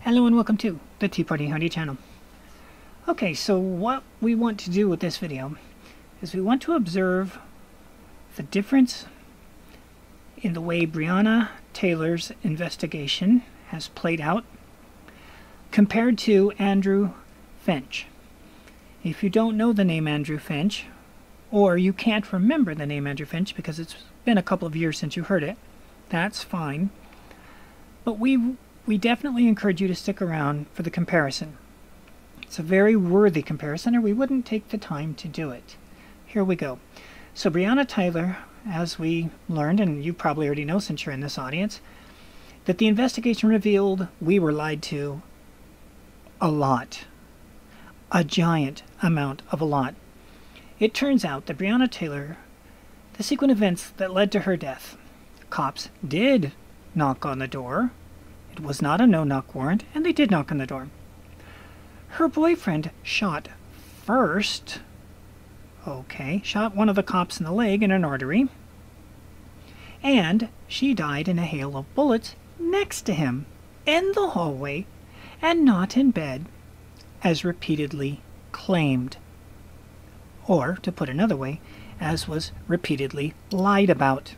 Hello and welcome to the Tea Party Howdy channel. Okay, so what we want to do with this video is we want to observe the difference in the way Breonna Taylor's investigation has played out compared to Andrew Finch. If you don't know the name Andrew Finch, or you can't remember the name Andrew Finch because it's been a couple of years since you heard it, that's fine. But we definitely encourage you to stick around for the comparison. It's a very worthy comparison, or we wouldn't take the time to do it. Here we go. So Breonna Taylor, as we learned, and you probably already know since you're in this audience, that the investigation revealed we were lied to a lot. A giant amount of a lot. It turns out that Breonna Taylor, the sequence of events that led to her death, cops did knock on the door. It was not a no-knock warrant, and they did knock on the door. Her boyfriend shot first. Okay, shot one of the cops in the leg in an artery. And she died in a hail of bullets next to him, in the hallway, and not in bed, as repeatedly claimed. Or, to put another way, as was repeatedly lied about.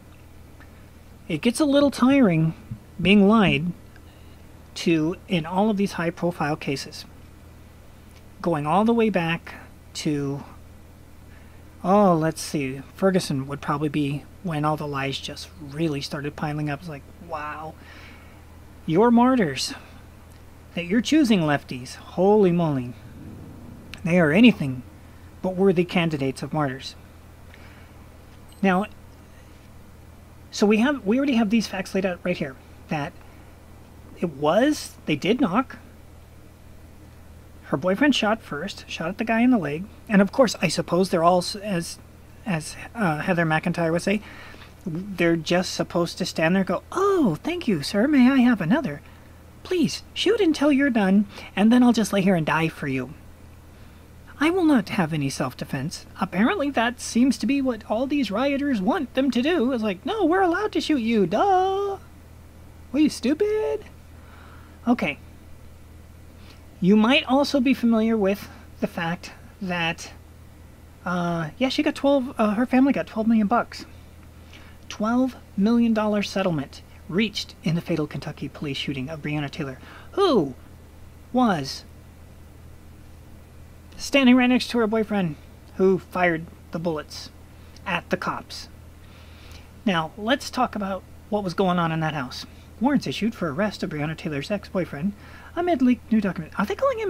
It gets a little tiring being lied to in all of these high-profile cases. Going all the way back to, let's see, Ferguson would probably be when all the lies just really started piling up. It's like, wow, you're martyrs. That you're choosing lefties, holy moly. They are anything but worthy candidates of martyrs. Now, so we already have these facts laid out right here, that they did knock. Her boyfriend shot first, shot at the guy in the leg. And of course, I suppose they're all, as Heather McIntyre would say, they're just supposed to stand there and go, "Oh, thank you, sir. May I have another? Please, shoot until you're done, and then I'll just lay here and die for you. I will not have any self-defense." Apparently that seems to be what all these rioters want them to do. It's like, no, we're allowed to shoot you, duh. What, you stupid? Okay. You might also be familiar with the fact that, she got her family got $12 million. $12 million settlement reached in the fatal Kentucky police shooting of Breonna Taylor, who was standing right next to her boyfriend who fired the bullets at the cops. Now, let's talk about what was going on in that house. Warrants issued for arrest of Breonna Taylor's ex-boyfriend amid leaked new documents. Are they calling him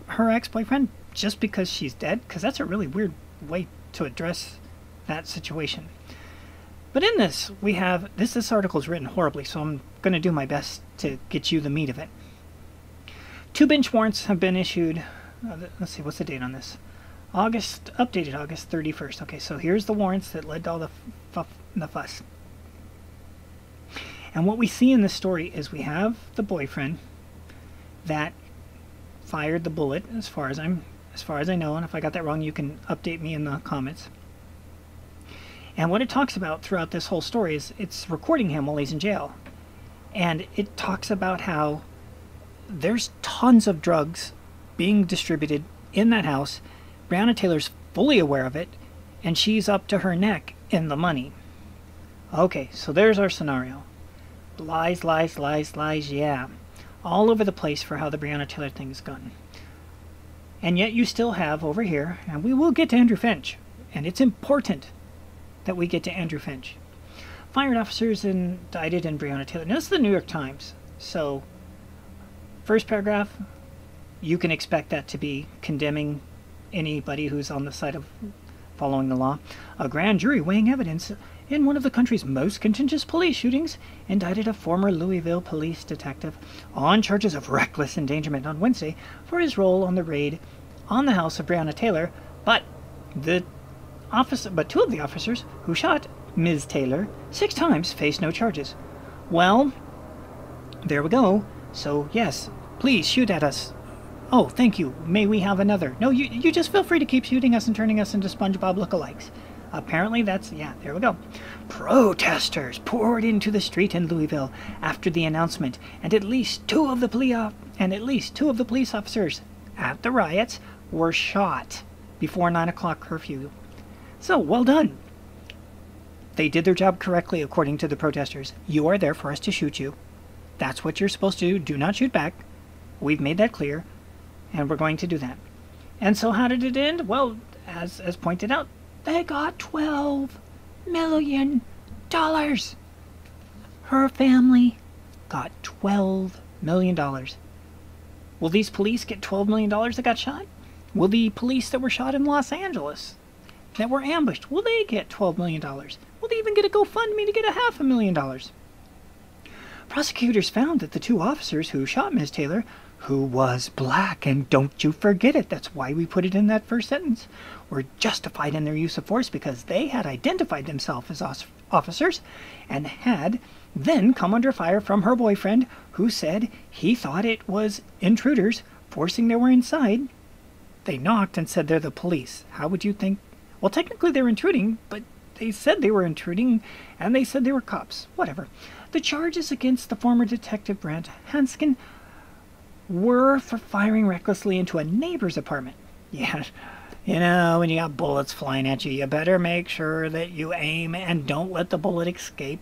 her ex-boyfriend just because she's dead? Because that's a really weird way to address that situation. But in this, we have, this article is written horribly, so I'm going to do my best to get you the meat of it. 2 bench warrants have been issued. Let's see, what's the date on this? Updated August 31st. Okay, so here's the warrants that led to all the fuss. And what we see in this story is we have the boyfriend that fired the bullet, as far as I know, and if I got that wrong, you can update me in the comments. And what it talks about throughout this whole story is it's recording him while he's in jail. And it talks about how there's tons of drugs being distributed in that house. Breonna Taylor's fully aware of it, and she's up to her neck in the money. Okay, so there's our scenario. Lies, lies, lies, lies, yeah. All over the place for how the Breonna Taylor thing is gone. And yet you still have over here, and we will get to Andrew Finch, and it's important that we get to Andrew Finch. Fired officers indicted in Breonna Taylor. Now, this is the New York Times, so first paragraph, you can expect that to be condemning anybody who's on the side of following the law. A grand jury weighing evidence in one of the country's most contentious police shootings indicted a former Louisville police detective on charges of reckless endangerment on Wednesday for his role on the raid on the house of Breonna Taylor, but 2 of the officers who shot Ms. Taylor 6 times faced no charges. Well, there we go. So yes, please shoot at us. Oh, thank you. May we have another? No, you just feel free to keep shooting us and turning us into SpongeBob lookalikes. Apparently that's, yeah, there we go. Protesters poured into the street in Louisville after the announcement, and at least two of the and at least 2 of the police officers at the riots were shot before 9 o'clock curfew. So, well done. They did their job correctly according to the protesters. You are there for us to shoot you. That's what you're supposed to do. Do not shoot back. We've made that clear, and we're going to do that. And so how did it end? Well, as pointed out, they got $12 million. Her family got $12 million. Will these police get $12 million that got shot? Will the police that were shot in Los Angeles, that were ambushed, will they get $12 million? Will they even get a GoFundMe to get $500,000? Prosecutors found that the 2 officers who shot Ms. Taylor, who was black, and don't you forget it, that's why we put it in that first sentence, were justified in their use of force because they had identified themselves as officers and had then come under fire from her boyfriend, who said he thought it was intruders forcing their way inside. They knocked and said they're the police. How would you think? Well, technically they're intruding, but they said they were intruding, and they said they were cops. Whatever. The charges against the former detective Brent Hanskin were for firing recklessly into a neighbor's apartment. Yeah, you know, when you got bullets flying at you, you better make sure that you aim and don't let the bullet escape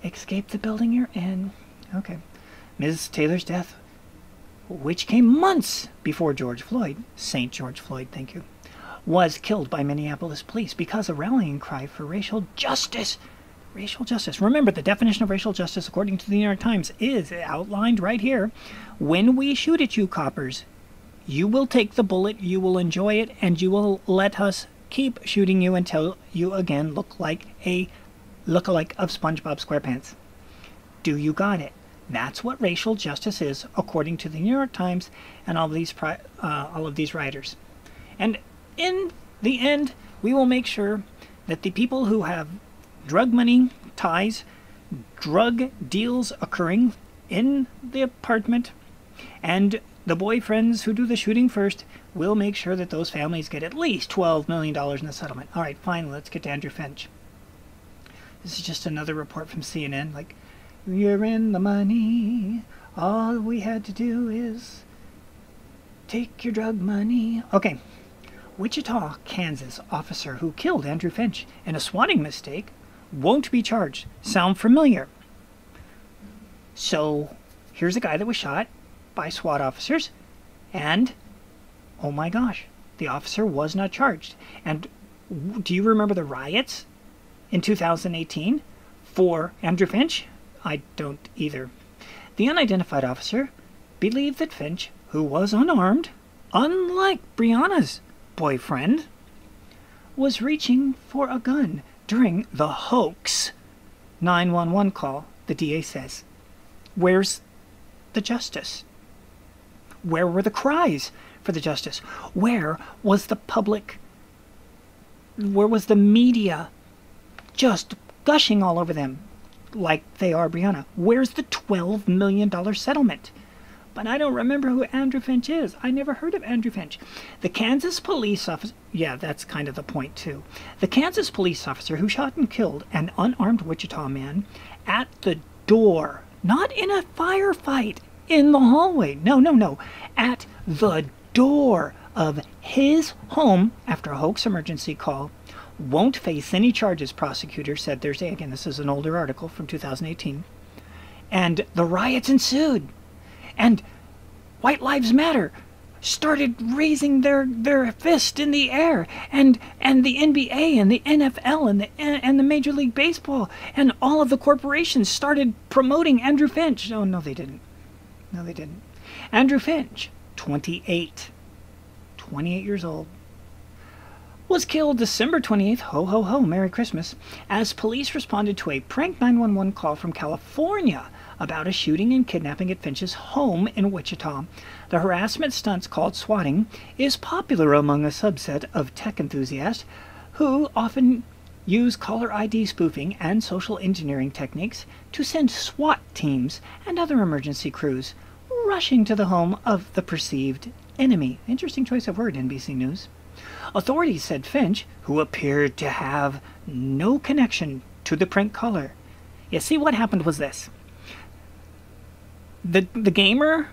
the building you're in. Okay. Ms. Taylor's death, which came months before George Floyd, St. George Floyd, thank you, was killed by Minneapolis police because a rallying cry for racial justice. Racial justice. Remember, the definition of racial justice, according to the New York Times, is outlined right here. When we shoot at you, coppers, you will take the bullet, you will enjoy it, and you will let us keep shooting you until you again look like a lookalike of SpongeBob SquarePants. Do you got it? That's what racial justice is, according to the New York Times and all of these writers. And in the end, we will make sure that the people who have drug money ties, drug deals occurring in the apartment, and the boyfriends who do the shooting first will make sure that those families get at least $12 million in the settlement. All right, finally, let's get to Andrew Finch. This is just another report from CNN, like, you're in the money, all we had to do is take your drug money. Okay, Wichita, Kansas officer who killed Andrew Finch in a swatting mistake won't be charged. Sound familiar? So, here's a guy that was shot by SWAT officers, and, oh my gosh, the officer was not charged. And do you remember the riots in 2018 for Andrew Finch? I don't either. The unidentified officer believed that Finch, who was unarmed, unlike Breonna's boyfriend, was reaching for a gun during the hoax 911 call, the DA says. Where's the justice? Where were the cries for the justice? Where was the public? Where was the media just gushing all over them like they are Breonna? Where's the $12 million settlement? But I don't remember who Andrew Finch is. I never heard of Andrew Finch. The Kansas police officer... Yeah, that's kind of the point, too. The Kansas police officer who shot and killed an unarmed Wichita man at the door, not in a firefight, in the hallway. No. At the door of his home after a hoax emergency call, won't face any charges, prosecutors said Thursday. Again, this is an older article from 2018. And the riots ensued. And White Lives Matter started raising their fist in the air, and the NBA and the NFL and the Major League Baseball and all of the corporations started promoting Andrew Finch. Oh, no, they didn't. No, they didn't. Andrew Finch, 28 years old, was killed December 28th, ho ho ho, Merry Christmas, as police responded to a prank 911 call from California about a shooting and kidnapping at Finch's home in Wichita. The harassment stunts called swatting is popular among a subset of tech enthusiasts who often use caller ID spoofing and social engineering techniques to send SWAT teams and other emergency crews rushing to the home of the perceived enemy. Interesting choice of word, NBC News. Authorities said Finch, who appeared to have no connection to the prank caller. You see, what happened was this. The gamer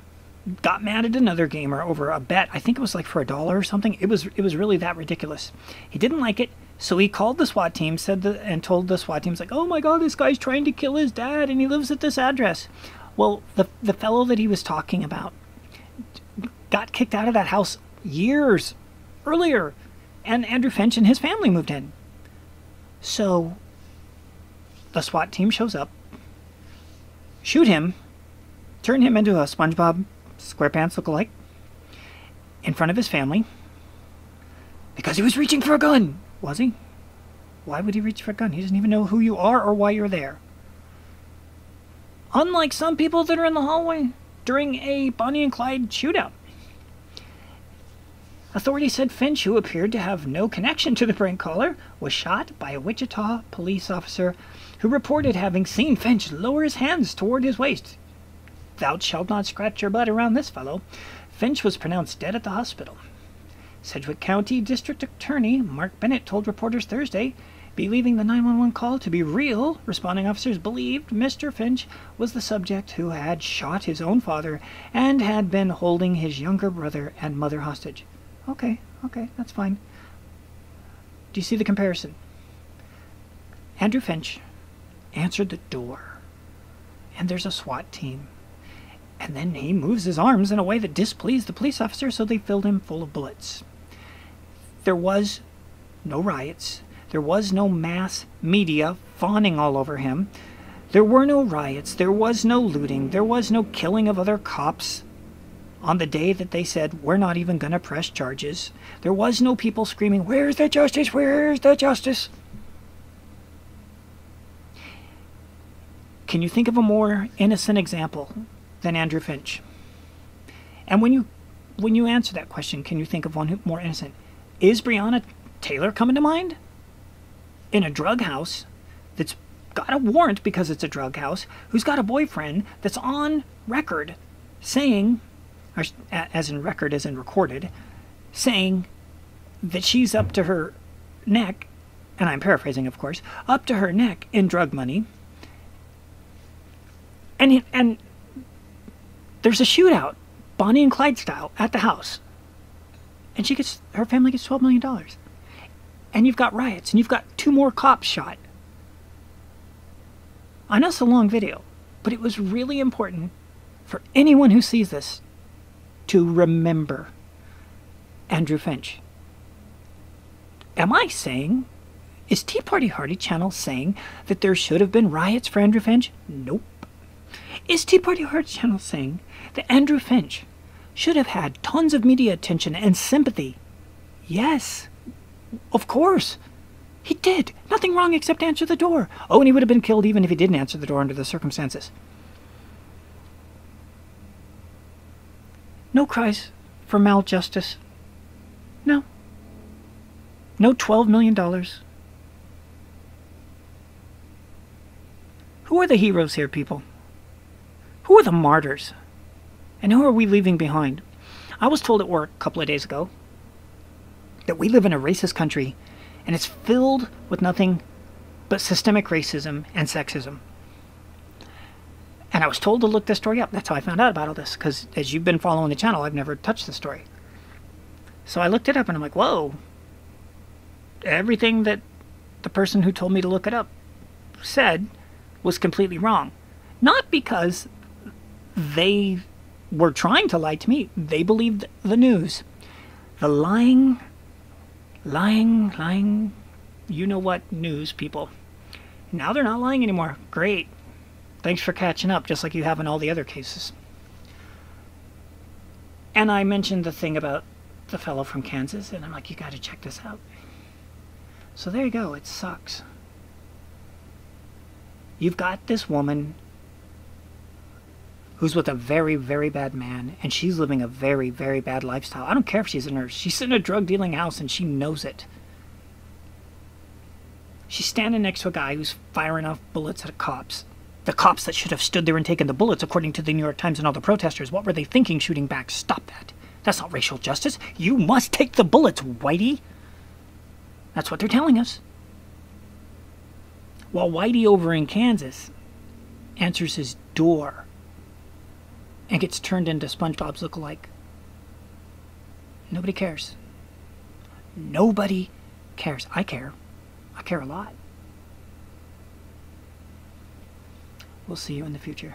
got mad at another gamer over a bet. I think it was like for $1 or something. It was really that ridiculous. He didn't like it, so he called the SWAT team, and told the SWAT team, like, "Oh my God, this guy's trying to kill his dad, and he lives at this address." Well, the fellow that he was talking about got kicked out of that house years earlier, and Andrew Finch and his family moved in. So the SWAT team shows up, shoot him, turn him into a SpongeBob SquarePants lookalike in front of his family because he was reaching for a gun. Was he? Why would he reach for a gun? He doesn't even know who you are or why you're there. Unlike some people that are in the hallway during a Bonnie and Clyde shootout. Authorities said Finch, who appeared to have no connection to the prank caller, was shot by a Wichita police officer who reported having seen Finch lower his hands toward his waist. "Thou shalt not scratch your butt around this fellow." Finch was pronounced dead at the hospital. Sedgwick County District Attorney Mark Bennett told reporters Thursday, believing the 911 call to be real, responding officers believed Mr. Finch was the subject who had shot his own father and had been holding his younger brother and mother hostage. Okay, that's fine. Do you see the comparison? Andrew Finch answered the door, and there's a SWAT team. And then he moves his arms in a way that displeased the police officer, so they filled him full of bullets. There was no riots. There was no mass media fawning all over him. There were no riots. There was no looting. There was no killing of other cops on the day that they said, "We're not even going to press charges." There was no people screaming, "Where's the justice? Where's the justice?" Can you think of a more innocent example than Andrew Finch? And when you answer that question, can you think of one more innocent? Is Breonna Taylor coming to mind? In a drug house that's got a warrant because it's a drug house, who's got a boyfriend that's on record saying, or as in record, as in recorded, saying that she's up to her neck, and I'm paraphrasing, of course, up to her neck in drug money. And there's a shootout, Bonnie and Clyde style, at the house. And her family gets $12 million. And you've got riots, and you've got 2 more cops shot. I know it's a long video, but it was really important for anyone who sees this to remember Andrew Finch. Am I saying, is Tea Party Hardy Channel saying that there should have been riots for Andrew Finch? Nope. Is Tea Party Hardy Channel saying that Andrew Finch should have had tons of media attention and sympathy? Yes, of course. He did. Nothing wrong except answer the door. Oh, and he would have been killed even if he didn't answer the door under the circumstances. No cries for maljustice. No. No $12 million. Who are the heroes here, people? Who are the martyrs? And who are we leaving behind? I was told at work a couple of days ago that we live in a racist country, and it's filled with nothing but systemic racism and sexism. And I was told to look this story up. That's how I found out about all this, because as you've been following the channel, I've never touched the story. So I looked it up, and I'm like, whoa. Everything that the person who told me to look it up said was completely wrong. Not because they were trying to lie to me. They believed the news. The lying, you know what news, people. Now they're not lying anymore. Great. Thanks for catching up, just like you have in all the other cases. And I mentioned the thing about the fellow from Kansas, and I'm like, you got to check this out. So there you go. It sucks. You've got this woman who's with a very, very bad man, and she's living a very, very bad lifestyle. I don't care if she's a nurse. She's in a drug-dealing house, and she knows it. She's standing next to a guy who's firing off bullets at cops. The cops that should have stood there and taken the bullets, according to the New York Times and all the protesters. What were they thinking shooting back? Stop that. That's not racial justice. You must take the bullets, Whitey. That's what they're telling us. While Whitey over in Kansas answers his door and gets turned into SpongeBob's lookalike. Nobody cares. Nobody cares. I care. I care a lot. We'll see you in the future.